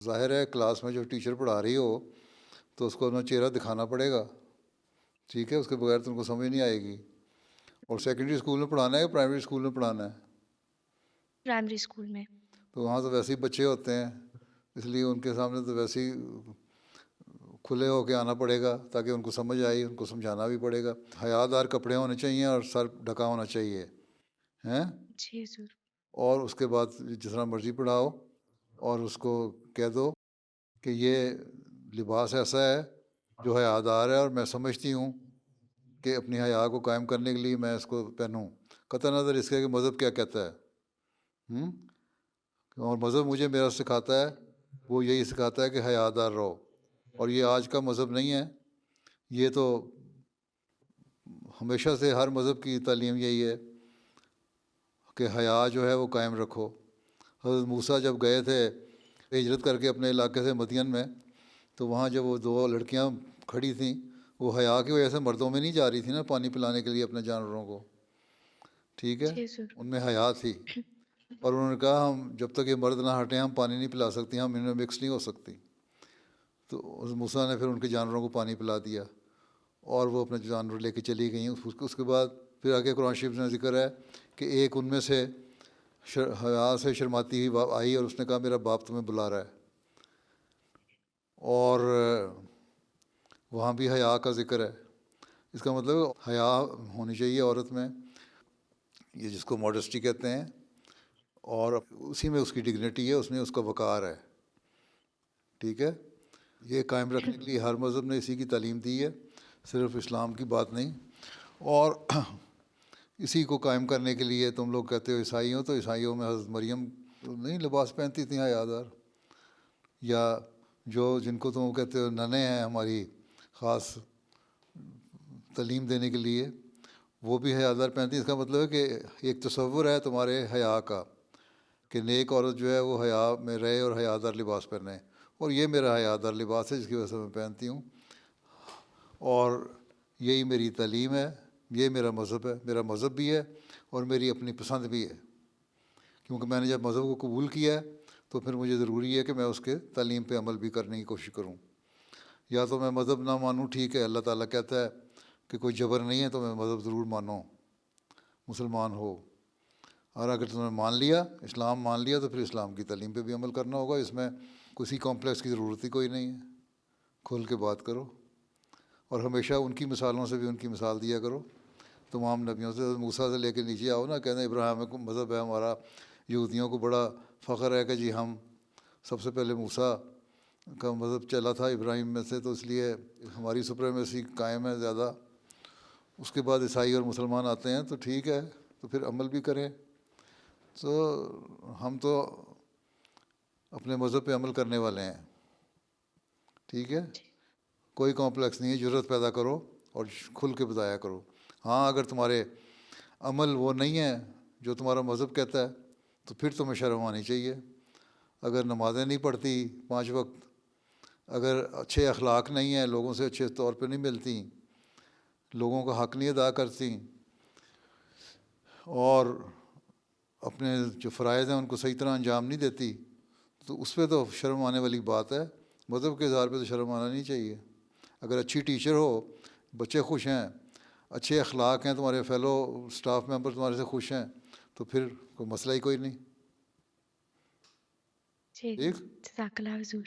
ظاہر ہے کلاس میں جو ٹیچر پڑھا رہی ہو تو اس کو اپنا چہرہ دکھانا پڑے گا، ٹھیک ہے، اس کے بغیر تو ان کو سمجھ نہیں آئے گی۔ اور سیکنڈری اسکول میں پڑھانا ہے یا پرائمری اسکول میں پڑھانا ہے؟ پرائمری اسکول میں۔ تو وہاں تو ویسے ہی بچے ہوتے ہیں، اس لیے ان کے سامنے تو ویسے ہی کھلے ہو کے آنا پڑے گا تاکہ ان کو سمجھ آئی، ان کو سمجھانا بھی پڑے گا۔ حیا دار کپڑے ہونے چاہیے اور سر ڈھکا ہونا چاہیے، ہیں؟ جی حضور۔ اور اس کے بعد جس طرح مرضی پڑھاؤ، اور اس کو کہہ دو کہ یہ لباس ایسا ہے جو حیا دار ہے، اور میں سمجھتی ہوں کہ اپنی حیا کو قائم کرنے کے لیے میں اس کو پہنوں، قطع نظر اس کے کہ مذہب کیا کہتا ہے۔ ہوں؟ اور مذہب مجھے میرا سکھاتا ہے، وہ یہی سکھاتا ہے کہ حیا دار رہو، اور یہ آج کا مذہب نہیں ہے، یہ تو ہمیشہ سے ہر مذہب کی تعلیم یہی ہے کہ حیا جو ہے وہ قائم رکھو۔ حضرت موسیٰ جب گئے تھے ہجرت کر کے اپنے علاقے سے مدین میں، تو وہاں جب وہ دو لڑکیاں کھڑی تھیں، وہ حیا کی وجہ سے مردوں میں نہیں جا رہی تھی نا پانی پلانے کے لیے اپنے جانوروں کو، ٹھیک ہے، جی حضور۔ ان میں حیا تھی، اور انہوں نے کہا ہم جب تک یہ مرد نہ ہٹیں ہم پانی نہیں پلا سکتی، ہم ان میں مکس نہیں ہو سکتی۔ تو حضرت موسیٰ نے پھر ان کے جانوروں کو پانی پلا دیا، اور وہ اپنے جانور لے کے چلی گئیں۔ اس کے بعد پھر آگے قرآن شریف میں ذکر ہے کہ ایک ان میں سے حیا سے شرماتی ہوئی آئی اور اس نے کہا میرا باپ تمہیں بلا رہا ہے، اور وہاں بھی حیا کا ذکر ہے۔ اس کا مطلب حیا ہونی چاہیے عورت میں، یہ جس کو ماڈسٹی کہتے ہیں، اور اسی میں اس کی ڈگنیٹی ہے، اس میں اس کا وقار ہے، ٹھیک ہے۔ یہ قائم رکھنے کے لیے ہر مذہب نے اسی کی تعلیم دی ہے، صرف اسلام کی بات نہیں۔ اور اسی کو قائم کرنے کے لیے تم لوگ کہتے ہو عیسائی ہو، تو عیسائیوں میں حضرت مریم نہیں لباس پہنتی تھیں حیا دار، یا جن کو تم کہتے ہو ننے ہیں ہماری خاص تعلیم دینے کے لیے، وہ بھی حیا دار پہنتی ہیں۔ اس کا مطلب ہے کہ ایک تصور ہے تمہارے حیا کا کہ نیک عورت جو ہے وہ حیا میں رہے اور حیا دار لباس پہنے، اور یہ میرا حیا دار لباس ہے جس کی وجہ سے میں پہنتی ہوں، اور یہی میری تعلیم ہے، یہ میرا مذہب ہے، میرا مذہب بھی ہے اور میری اپنی پسند بھی ہے، کیونکہ میں نے جب مذہب کو قبول کیا ہے تو پھر مجھے ضروری ہے کہ میں اس کے تعلیم پہ عمل بھی کرنے کی کوشش کروں۔ یا تو میں مذہب نہ مانوں، ٹھیک ہے، اللہ تعالیٰ کہتا ہے کہ کوئی جبر نہیں ہے تو میں مذہب ضرور مانو، مسلمان ہو، اور اگر تم نے مان لیا، اسلام مان لیا، تو پھر اسلام کی تعلیم پہ بھی عمل کرنا ہوگا، اس میں کسی کمپلیکس کی ضرورت ہی کوئی نہیں ہے، کھل کے بات کرو، اور ہمیشہ ان کی مثالوں سے بھی ان کی مثال دیا کرو، تمام نبیوں سے، موسیٰ سے لے کے نیچے آؤ نا، کہنا ابراہیم مذہب ہے ہمارا، یہودیوں کو بڑا فخر ہے کہ جی ہم سب سے پہلے موسیٰ کا مذہب چلا تھا ابراہیم میں سے، تو اس لیے ہماری سپریمیسی قائم ہے زیادہ۔ اس کے بعد عیسائی اور مسلمان آتے ہیں تو ٹھیک ہے، تو پھر عمل بھی کریں۔ تو ہم تو اپنے مذہب پہ عمل کرنے والے ہیں، ٹھیک ہے، جی کوئی کمپلیکس نہیں ہے، جرت پیدا کرو اور کھل کے بتایا کرو۔ ہاں اگر تمہارے عمل وہ نہیں ہے جو تمہارا مذہب کہتا ہے تو پھر تمہیں شرم آنی چاہیے۔ اگر نمازیں نہیں پڑھتی 5 وقت، اگر اچھے اخلاق نہیں ہیں، لوگوں سے اچھے طور پہ نہیں ملتی، لوگوں کا حق نہیں ادا کرتی، اور اپنے جو فرائض ہیں ان کو صحیح طرح انجام نہیں دیتی، تو اس پہ تو شرم آنے والی بات ہے۔ مذہب کے اظہار پہ تو شرم آنا نہیں چاہیے۔ اگر اچھی ٹیچر ہو، بچے خوش ہیں، اچھے اخلاق ہیں، تمہارے فیلو سٹاف ممبر تمہارے سے خوش ہیں، تو پھر کوئی مسئلہ ہی کوئی نہیں، جی، ٹھیک۔ جزاک اللہ حضور۔